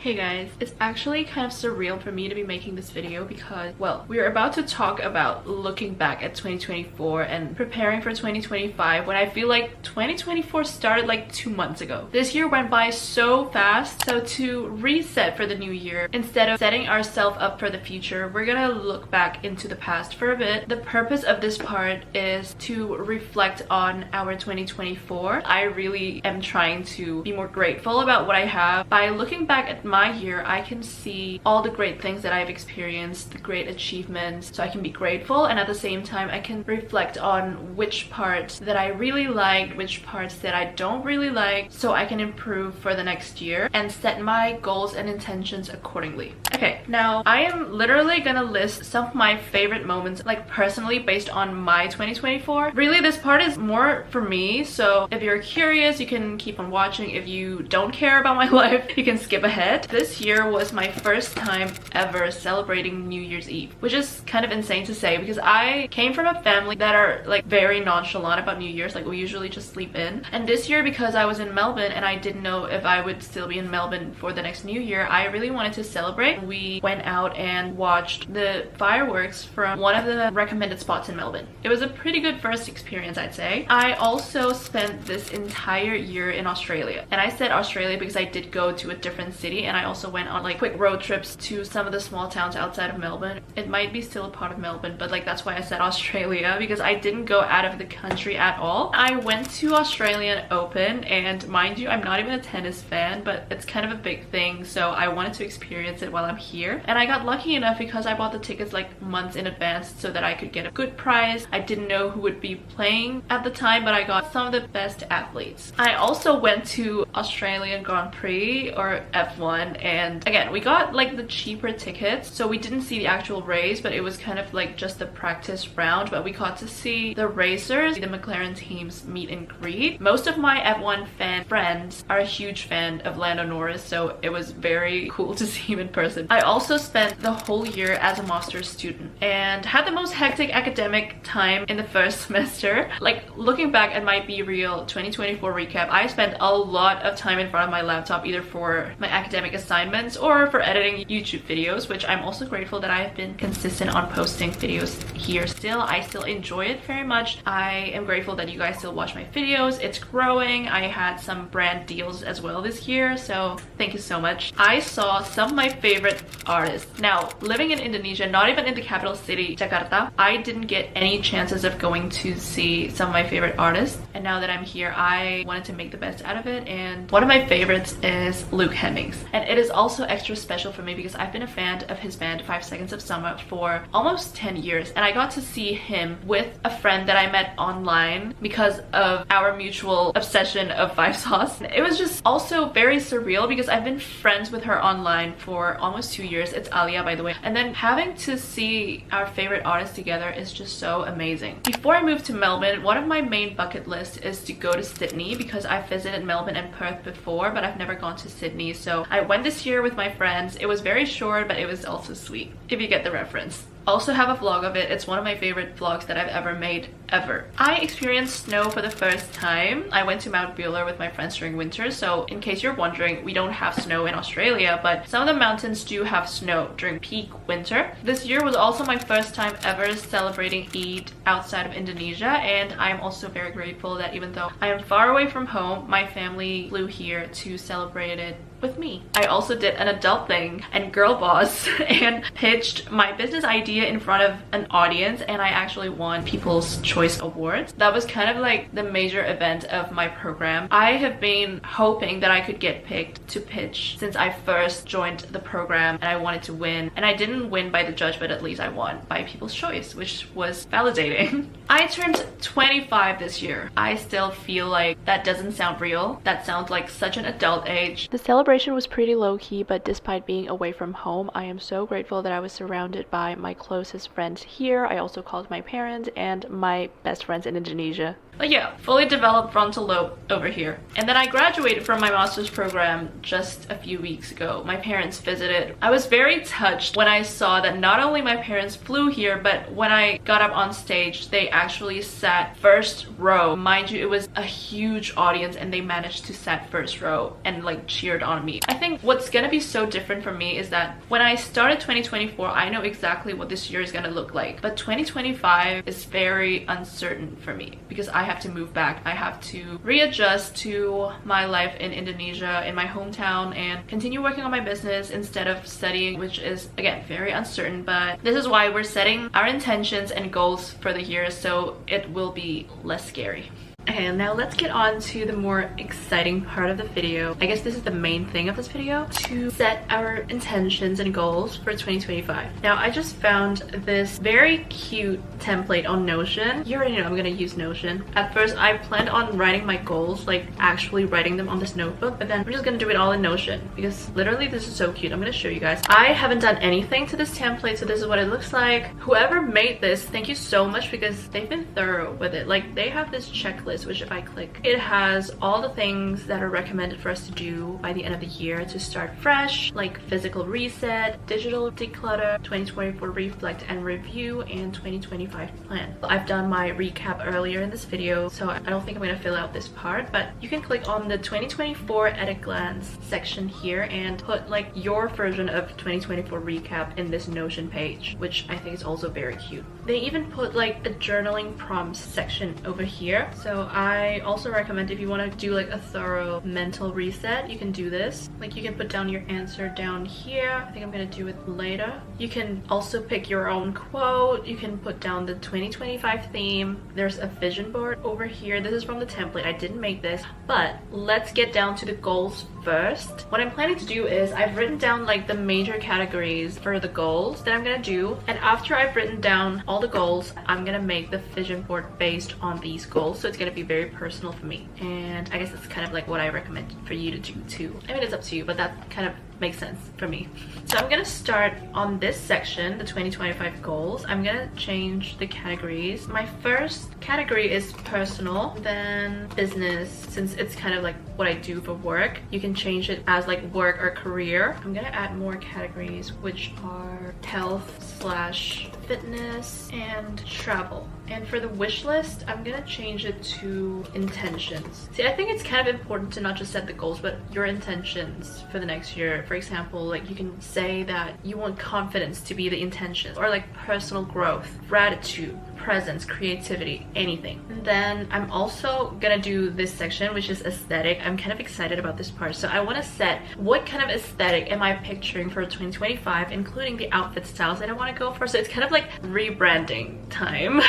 Hey guys, it's actually kind of surreal for me to be making this video because, well, we are about to talk about looking back at 2024 and preparing for 2025 when I feel like 2024 started like 2 months ago. This year went by so fast, so to reset for the new year, instead of setting ourselves up for the future, we're gonna look back into the past for a bit. The purpose of this part is to reflect on our 2024. I really am trying to be more grateful about what I have. By looking back at my year, I can see all the great things that I've experienced, the great achievements, so I can be grateful, and at the same time I can reflect on which parts that I really liked, which parts that I don't really like, so I can improve for the next year and set my goals and intentions accordingly. Okay, now I am literally gonna list some of my favorite moments, like personally based on my 2024. Really, this part is more for me, so if you're curious, you can keep on watching. If you don't care about my life, you can skip ahead. This year was my first time ever celebrating New Year's Eve, which is kind of insane to say because I came from a family that are like very nonchalant about New Year's. Like, we usually just sleep in. And this year, because I was in Melbourne and I didn't know if I would still be in Melbourne for the next New Year, I really wanted to celebrate. We went out and watched the fireworks from one of the recommended spots in Melbourne. It was a pretty good first experience, I'd say. I also spent this entire year in Australia, and I said Australia because I did go to a different city, and I also went on like quick road trips to some of the small towns outside of Melbourne. It might be still a part of Melbourne, but like that's why I said Australia, because I didn't go out of the country at all. I went to Australian Open, and mind you, I'm not even a tennis fan, but it's kind of a big thing, so I wanted to experience it while I'm here. And I got lucky enough because I bought the tickets like months in advance so that I could get a good price. I didn't know who would be playing at the time, but I got some of the best athletes. I also went to Australian Grand Prix, or F1, and again, we got like the cheaper tickets, so we didn't see the actual race, but it was kind of like just the practice round. But we got to see the racers, the McLaren teams, meet and greet. Most of my F1 fan friends are a huge fan of Lando Norris, so it was very cool to see him in person. I also spent the whole year as a master's student and had the most hectic academic time in the first semester. Like, looking back at my Be Real 2024 recap, I spent a lot of time in front of my laptop, either for my academic assignments or for editing YouTube videos, which I'm also grateful that I have been consistent on posting videos here still. I still enjoy it very much. I am grateful that you guys still watch my videos. It's growing. I had some brand deals as well this year, so thank you so much. I saw some of my favorite artists. Now, living in Indonesia, not even in the capital city, Jakarta, I didn't get any chances of going to see some of my favorite artists, and now that I'm here, I wanted to make the best out of it. And one of my favorites is Luke Hemmings, and it is also extra special for me because I've been a fan of his band 5 Seconds of Summer for almost 10 years, and I got to see him with a friend that I met online because of our mutual obsession of Five Sauce. It was just also very surreal because I've been friends with her online for almost 2 years. It's Alia, by the way. And then having to see our favorite artists together is just so amazing. Before I moved to Melbourne, one of my main bucket lists is to go to Sydney because I've visited Melbourne and Perth before, but I've never gone to Sydney. So I went this year with my friends. It was very short, but it was also sweet, if you get the reference. Also have a vlog of it. It's one of my favorite vlogs that I've ever made, ever. I experienced snow for the first time. I went to Mount Buller with my friends during winter, so in case you're wondering, we don't have snow in Australia, but some of the mountains do have snow during peak winter. This year was also my first time ever celebrating Eid outside of Indonesia, and I'm also very grateful that even though I am far away from home, my family flew here to celebrate it with me. I also did an adult thing and girl boss and pitched my business idea in front of an audience, and I actually won People's Choice Awards. That was kind of like the major event of my program. I have been hoping that I could get picked to pitch since I first joined the program, and I wanted to win. And I didn't win by the judge, but at least I won by People's Choice, which was validating. I turned 25 this year. I still feel like that doesn't sound real. That sounds like such an adult age. The celebration was pretty low-key, but despite being away from home, I am so grateful that I was surrounded by my closest friends here. I also called my parents and my best friends in Indonesia. But yeah, fully developed frontal lobe over here. And then I graduated from my master's program just a few weeks ago. My parents visited. I was very touched when I saw that not only my parents flew here, but when I got up on stage, they actually sat first row. Mind you, it was a huge audience and they managed to sat first row and like cheered on me. I think what's gonna be so different for me is that when I started 2024, I know exactly what this year is gonna look like. But 2025 is very uncertain for me because I have to move back. I have to readjust to my life in Indonesia, in my hometown, and continue working on my business instead of studying, which is again very uncertain. But this is why we're setting our intentions and goals for the year so it will be less scary. Okay, now let's get on to the more exciting part of the video. I guess this is the main thing of this video, to set our intentions and goals for 2025. Now, I just found this very cute template on Notion. You already know I'm gonna use Notion. At first, I planned on writing my goals, like actually writing them on this notebook, but then we're just gonna do it all in Notion because literally this is so cute. I'm gonna show you guys. I haven't done anything to this template, so this is what it looks like. Whoever made this, thank you so much because they've been thorough with it. Like, they have this checklist, which if I click, it has all the things that are recommended for us to do by the end of the year to start fresh, like physical reset, digital declutter, 2024 reflect and review, and 2025 plan. I've done my recap earlier in this video, so I don't think I'm gonna fill out this part, but you can click on the 2024 at a glance section here and put like your version of 2024 recap in this Notion page, which I think is also very cute. They even put like a journaling prompts section over here, so I also recommend if you want to do like a thorough mental reset, you can do this. Like, you can put down your answer down here. I think I'm gonna do it later. You can also pick your own quote. You can put down the 2025 theme. There's a vision board over here. This is from the template. I didn't make this, but let's get down to the goals first. What I'm planning to do is I've written down like the major categories for the goals that I'm gonna do, and after I've written down all the goals, I'm gonna make the vision board based on these goals, so it's gonna be very personal for me. And I guess that's kind of like what I recommend for you to do too. I mean, it's up to you, but that kind of makes sense for me. So I'm gonna start on this section, the 2025 goals. I'm gonna change the categories. My first category is personal, then business, since it's kind of like what I do for work. You can change it as like work or career. I'm gonna add more categories, which are health/fitness and travel. And for the wish list, I'm gonna change it to intentions. See, I think it's kind of important to not just set the goals, but your intentions for the next year. For example, like, you can say that you want confidence to be the intention, or like personal growth, gratitude, presence, creativity, anything. And then I'm also gonna do this section, which is aesthetic. I'm kind of excited about this part. So I want to set what kind of aesthetic am I picturing for 2025, including the outfit styles that I want to go for. So it's kind of like rebranding time.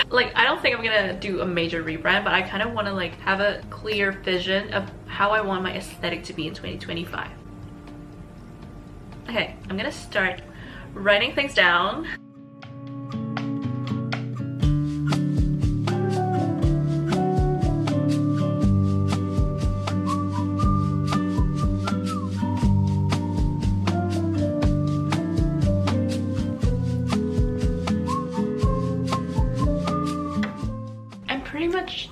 Like, I don't think I'm gonna do a major rebrand, but I kind of want to like have a clear vision of how I want my aesthetic to be in 2025. Okay, I'm gonna start writing things down.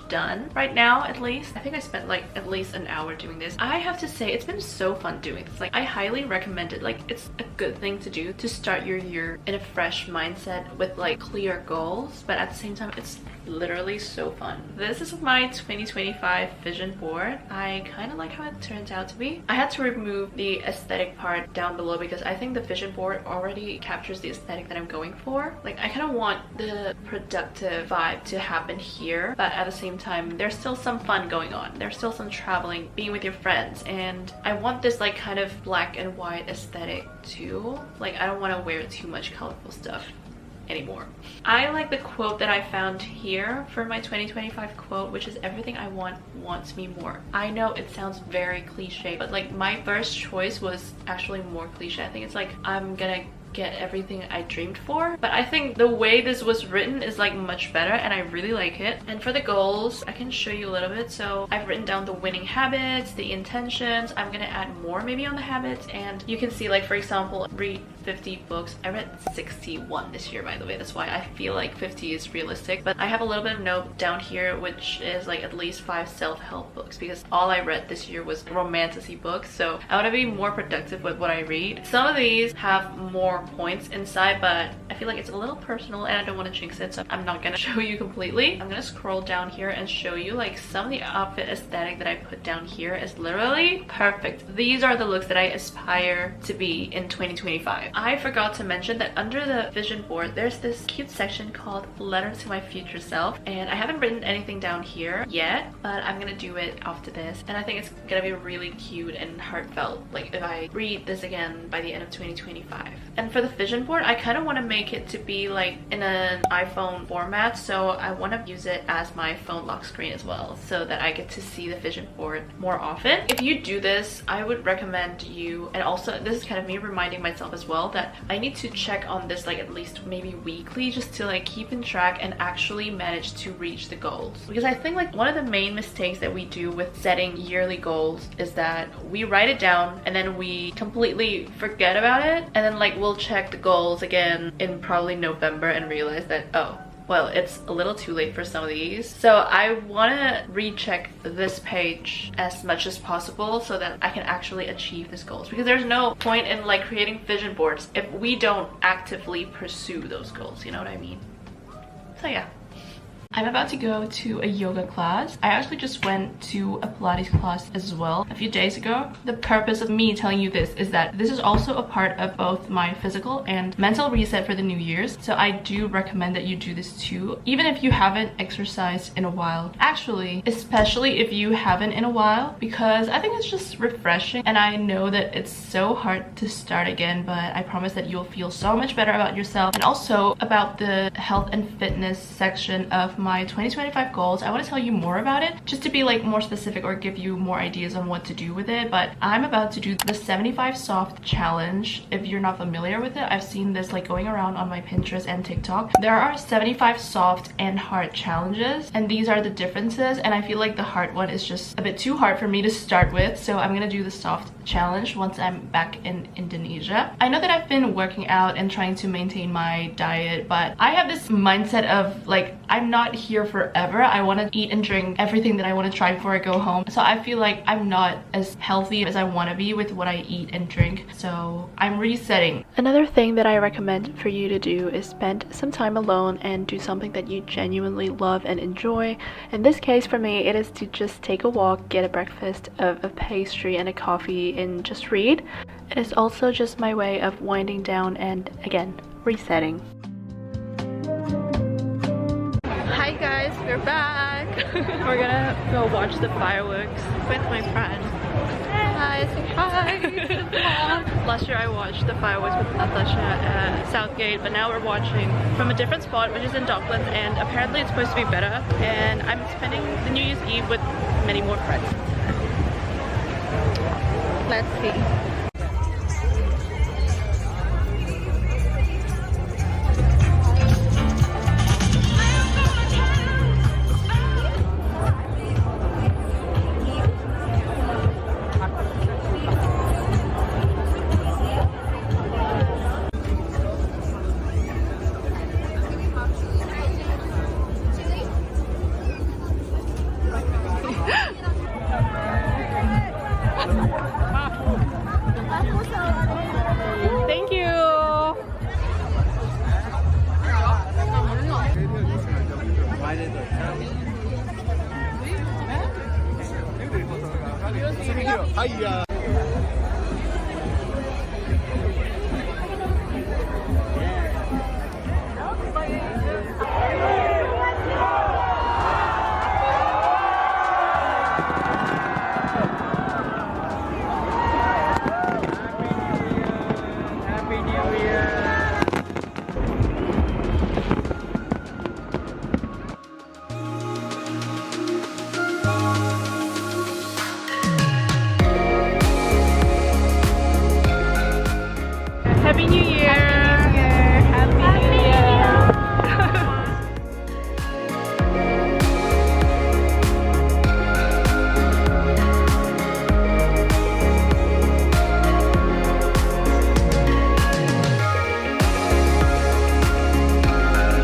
Done right now, at least. I think I spent like at least an hour doing this. I have to say, it's been so fun doing this. Like, I highly recommend it. Like, it's a good thing to do to start your year in a fresh mindset with like clear goals, but at the same time, it's literally so fun. This is my 2025 vision board. I kind of like how it turns out to be. I had to remove the aesthetic part down below because I think the vision board already captures the aesthetic that I'm going for. Like, I kind of want the productive vibe to happen here, but at the same time, there's still some fun going on. There's still some traveling, being with your friends, and I want this like kind of black and white aesthetic too. Like, I don't want to wear too much colorful stuff anymore. I like the quote that I found here for my 2025 quote, which is everything I want wants me more. I know it sounds very cliche, but like my first choice was actually more cliche. I think it's like, I'm gonna get everything I dreamed for. But I think the way this was written is like much better and I really like it. And for the goals, I can show you a little bit. So I've written down the winning habits, the intentions. I'm gonna add more maybe on the habits, and you can see, like, for example, read 50 books. I read 61 this year, by the way. That's why I feel like 50 is realistic. But I have a little bit of note down here which is like at least 5 self-help books, because all I read this year was romantasy books. So I want to be more productive with what I read. Some of these have more points inside, but I feel like it's a little personal and I don't want to jinx it, so I'm not gonna show you completely. I'm gonna scroll down here and show you like some of the outfit aesthetic that I put down here is literally perfect. These are the looks that I aspire to be in 2025. I forgot to mention that under the vision board there's this cute section called Letter to My Future Self, and I haven't written anything down here yet, but I'm gonna do it after this, and I think it's gonna be really cute and heartfelt, like if I read this again by the end of 2025. And for the vision board, I kind of want to make it to be like in an iPhone format, so I want to use it as my phone lock screen as well, so that I get to see the vision board more often. If you do this, I would recommend you, and also this is kind of me reminding myself as well, that I need to check on this like at least maybe weekly, just to like keep in track and actually manage to reach the goals. Because I think like one of the main mistakes that we do with setting yearly goals is that we write it down and then we completely forget about it, and then like we'll check the goals again in probably November and realize that, oh, well, it's a little too late for some of these. So I want to recheck this page as much as possible so that I can actually achieve these goals, because there's no point in like creating vision boards if we don't actively pursue those goals, you know what I mean? So yeah. I'm about to go to a yoga class. I actually just went to a Pilates class as well a few days ago. The purpose of me telling you this is that this is also a part of both my physical and mental reset for the New Year's. So I do recommend that you do this too, even if you haven't exercised in a while. Actually, especially if you haven't in a while, because I think it's just refreshing, and I know that it's so hard to start again, but I promise that you'll feel so much better about yourself. And also about the health and fitness section of my 2025 goals, I want to tell you more about it, just to be like more specific or give you more ideas on what to do with it. But I'm about to do the 75 soft challenge. If you're not familiar with it, I've seen this like going around on my Pinterest and TikTok. There are 75 soft and hard challenges, and these are the differences, and I feel like the hard one is just a bit too hard for me to start with, so I'm gonna do the soft challenge once I'm back in Indonesia. I know that I've been working out and trying to maintain my diet, but I have this mindset of like, I'm not here forever. I want to eat and drink everything that I want to try before I go home. So I feel like I'm not as healthy as I want to be with what I eat and drink. So I'm resetting. Another thing that I recommend for you to do is spend some time alone and do something that you genuinely love and enjoy. In this case for me, it is to just take a walk, get a breakfast of a pastry and a coffee, and just read. It is also just my way of winding down and, again, resetting. Hi guys, we're back. We're gonna go watch the fireworks with my friend. Hi, say hi. Last year I watched the fireworks with Natasha at Southgate, but now we're watching from a different spot, which is in Docklands, and apparently it's supposed to be better. And I'm spending the New Year's Eve with many more friends. Let's see. Thank you. Hiya.